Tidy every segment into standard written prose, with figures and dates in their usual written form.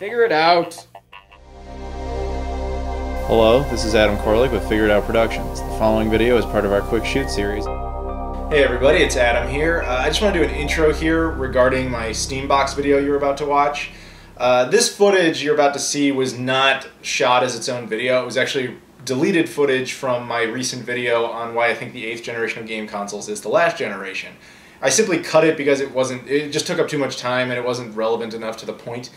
Figure it out. Hello, this is Adam Koralik with Figure It Out Productions. The following video is part of our Quick Shoot series. Hey everybody, it's Adam here. I just want to do an intro here regarding my Steambox video you're about to watch. This footage you're about to see was not shot as its own video. It was actually deleted footage from my recent video on why I think the 8th generation of game consoles is the last generation. I simply cut it because it just took up too much time and it wasn't relevant enough to the point.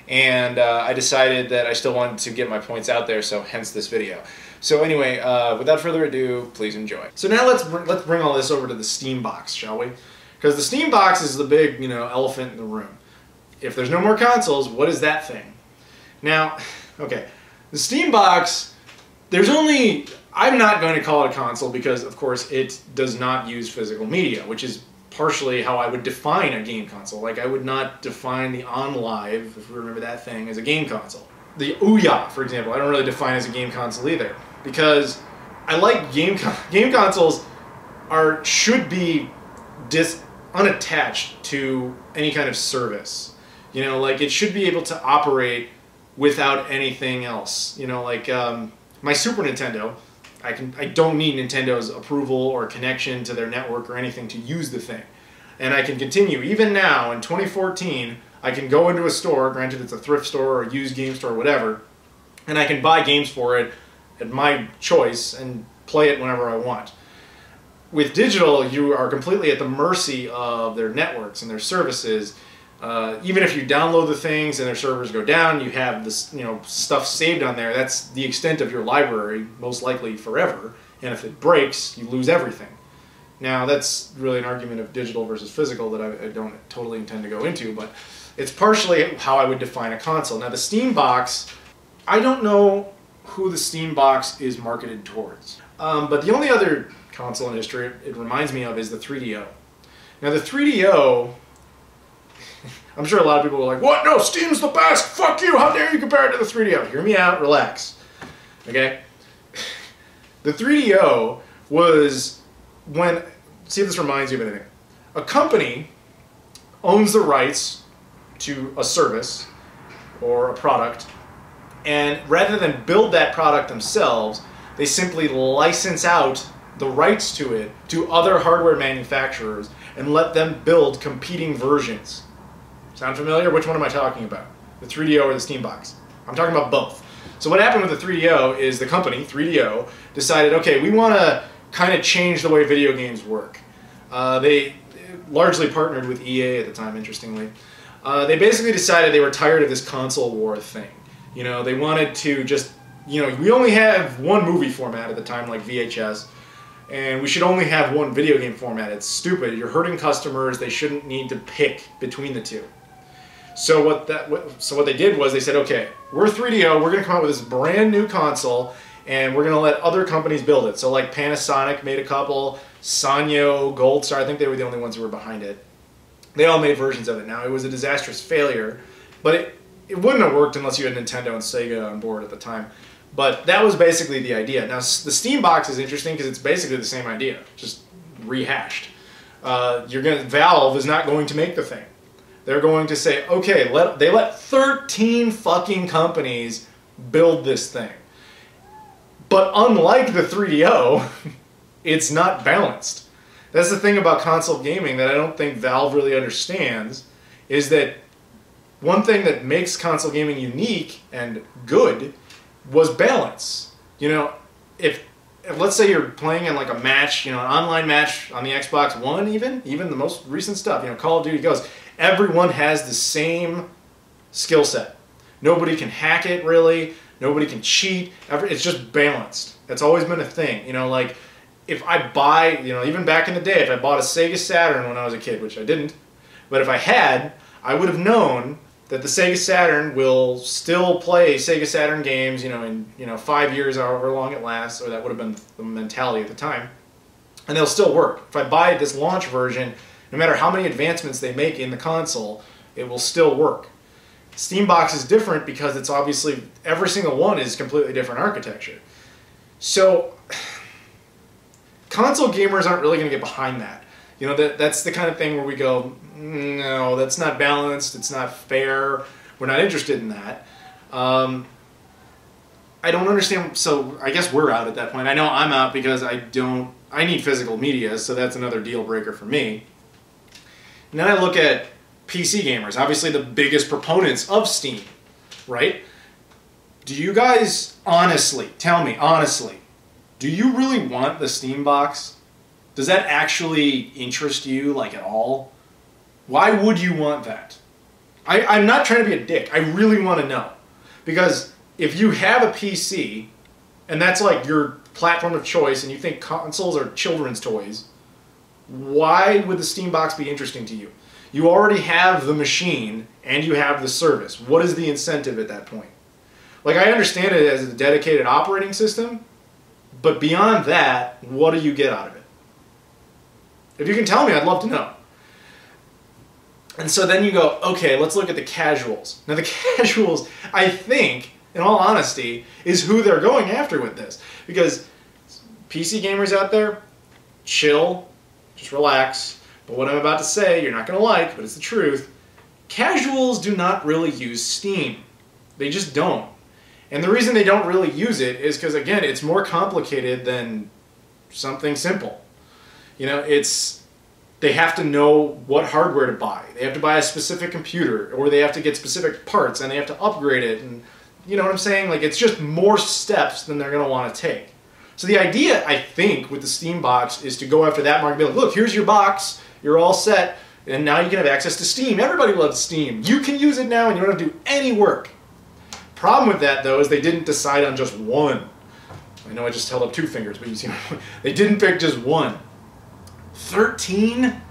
And I decided that I still wanted to get my points out there, so hence this video. So anyway, without further ado, please enjoy. So now let's bring all this over to the Steambox, shall we? Because the Steambox is the big, elephant in the room. If there's no more consoles, what is that thing? Now, okay, the Steambox, I'm not going to call it a console because, of course, it does not use physical media, which is partially how I would define a game console. Like, I would not define the OnLive, if you remember that thing, as a game console. The Ouya, for example, I don't really define as a game console either, because I like game consoles should be unattached to any kind of service. Like, it should be able to operate without anything else. Like my Super Nintendo, I don't need Nintendo's approval or connection to their network or anything to use the thing. And I can continue, even now in 2014, I can go into a store, granted it's a thrift store or a used game store or whatever, and I can buy games for it at my choice and play it whenever I want. With digital, you are completely at the mercy of their networks and their services. Even if you download the things and their servers go down, you have this, stuff saved on there. That's the extent of your library, most likely forever. And if it breaks, you lose everything. Now, that's really an argument of digital versus physical that I don't totally intend to go into, but it's partially how I would define a console. Now, the Steambox, I don't know who the Steambox is marketed towards. But the only other console in history it reminds me of is the 3DO. Now, the 3DO... I'm sure a lot of people were like, what? No, Steam's the best! Fuck you! How dare you compare it to the 3DO? Hear me out, relax. Okay? The 3DO was when... See if this reminds you of anything. A company owns the rights to a service or a product, and rather than build that product themselves, they simply license out the rights to it to other hardware manufacturers and let them build competing versions. Sound familiar? Which one am I talking about? The 3DO or the Steambox? I'm talking about both. So what happened with the 3DO is the company, 3DO, decided, okay, we want to kind of change the way video games work. They largely partnered with EA at the time, interestingly. They basically decided they were tired of this console war thing. They wanted to just, we only have one movie format at the time, like VHS, and we should only have one video game format. It's stupid. You're hurting customers. They shouldn't need to pick between the two. So what they did was they said, okay, we're 3DO, we're going to come out with this brand new console, and we're going to let other companies build it. So like Panasonic made a couple, Sanyo, Gold Star, I think they were the only ones who were behind it. They all made versions of it. Now, it was a disastrous failure, but it wouldn't have worked unless you had Nintendo and Sega on board at the time. But that was basically the idea. Now, the Steambox is interesting because it's basically the same idea, just rehashed. Valve is not going to make the thing. They're going to say, okay, they let 13 fucking companies build this thing. But unlike the 3DO, it's not balanced. That's the thing about console gaming that I don't think Valve really understands, is that one thing that makes console gaming unique and good was balance. If let's say you're playing in like a match, an online match on the Xbox One, even the most recent stuff, Call of Duty goes, everyone has the same skill set. Nobody can hack it, really. Nobody can cheat. It's just balanced. That's always been a thing. Like, if I buy, even back in the day, if I bought a Sega Saturn when I was a kid, which I didn't, but if I had, I would have known that the Sega Saturn will still play Sega Saturn games, in 5 years, however long it lasts, or that would have been the mentality at the time, and they'll still work. If I buy this launch version, no matter how many advancements they make in the console, it will still work. Steambox is different because it's obviously, every single one is completely different architecture. So, console gamers aren't really going to get behind that. That's the kind of thing where we go, no, that's not balanced, it's not fair. We're not interested in that. I don't understand. So I guess we're out at that point. I know I'm out because I need physical media, so that's another deal breaker for me. And then I look at PC gamers, obviously the biggest proponents of Steam, right? Do you guys honestly, tell me honestly, do you really want the Steambox? Does that actually interest you, like, at all? Why would you want that? I'm not trying to be a dick. I really want to know. Because if you have a PC, and that's like your platform of choice, and you think consoles are children's toys, why would the Steambox be interesting to you? You already have the machine, and you have the service. What is the incentive at that point? Like, I understand it as a dedicated operating system, but beyond that, what do you get out of it? If you can tell me, I'd love to know. And so then you go, okay, let's look at the casuals. Now the casuals, I think, in all honesty, is who they're going after with this. Because PC gamers out there, chill, just relax. But what I'm about to say, you're not going to like, but it's the truth. Casuals do not really use Steam. They just don't. And the reason they don't really use it is because, again, it's more complicated than something simple. You know, they have to know what hardware to buy. They have to buy a specific computer, or they have to get specific parts, and they have to upgrade it. And you know what I'm saying? Like, it's just more steps than they're going to want to take. So the idea, I think, with the Steambox is to go after that market and be like, look, here's your box, you're all set, and now you can have access to Steam. Everybody loves Steam. You can use it now, and you don't have to do any work. Problem with that, though, is they didn't decide on just one. I know I just held up 2 fingers, but you see, they didn't pick just one. 13?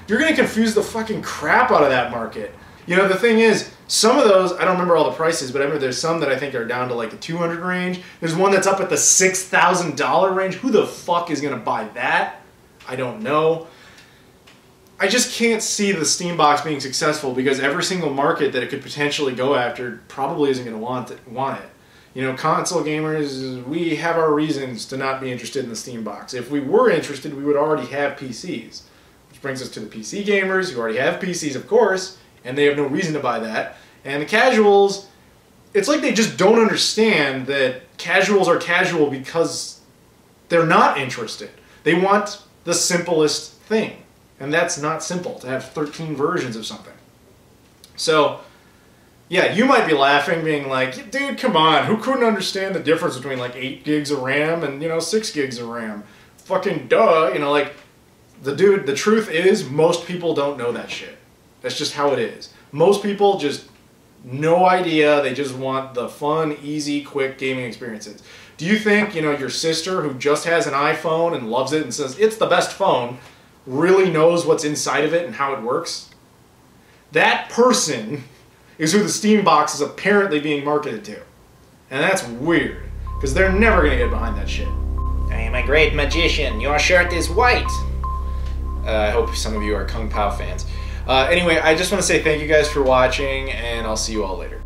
You're going to confuse the fucking crap out of that market. You know, the thing is, some of those, I don't remember all the prices, but I remember there's some that I think are down to like the 200 range. There's one that's up at the $6,000 range. Who the fuck is going to buy that? I don't know. I just can't see the Steambox being successful because every single market that it could potentially go after probably isn't going to want it. You know, console gamers, we have our reasons to not be interested in the Steambox. If we were interested, we would already have PCs. Which brings us to the PC gamers, who already have PCs, of course, and they have no reason to buy that. And the casuals, it's like they just don't understand that casuals are casual because they're not interested. They want the simplest thing. And that's not simple, to have 13 versions of something. So, yeah, you might be laughing, being like, dude, come on, who couldn't understand the difference between like 8 gigs of RAM and, you know, 6 gigs of RAM? Fucking duh, you know, like, the truth is, most people don't know that shit. That's just how it is. Most people just, no idea, they just want the fun, easy, quick gaming experiences. Do you think, you know, your sister who just has an iPhone and loves it and says, it's the best phone, really knows what's inside of it and how it works? That person is who the Steambox is apparently being marketed to. And that's weird, because they're never going to get behind that shit. I am a great magician. Your shirt is white. I hope some of you are Kung Pao fans. Anyway, I just want to say thank you guys for watching, and I'll see you all later.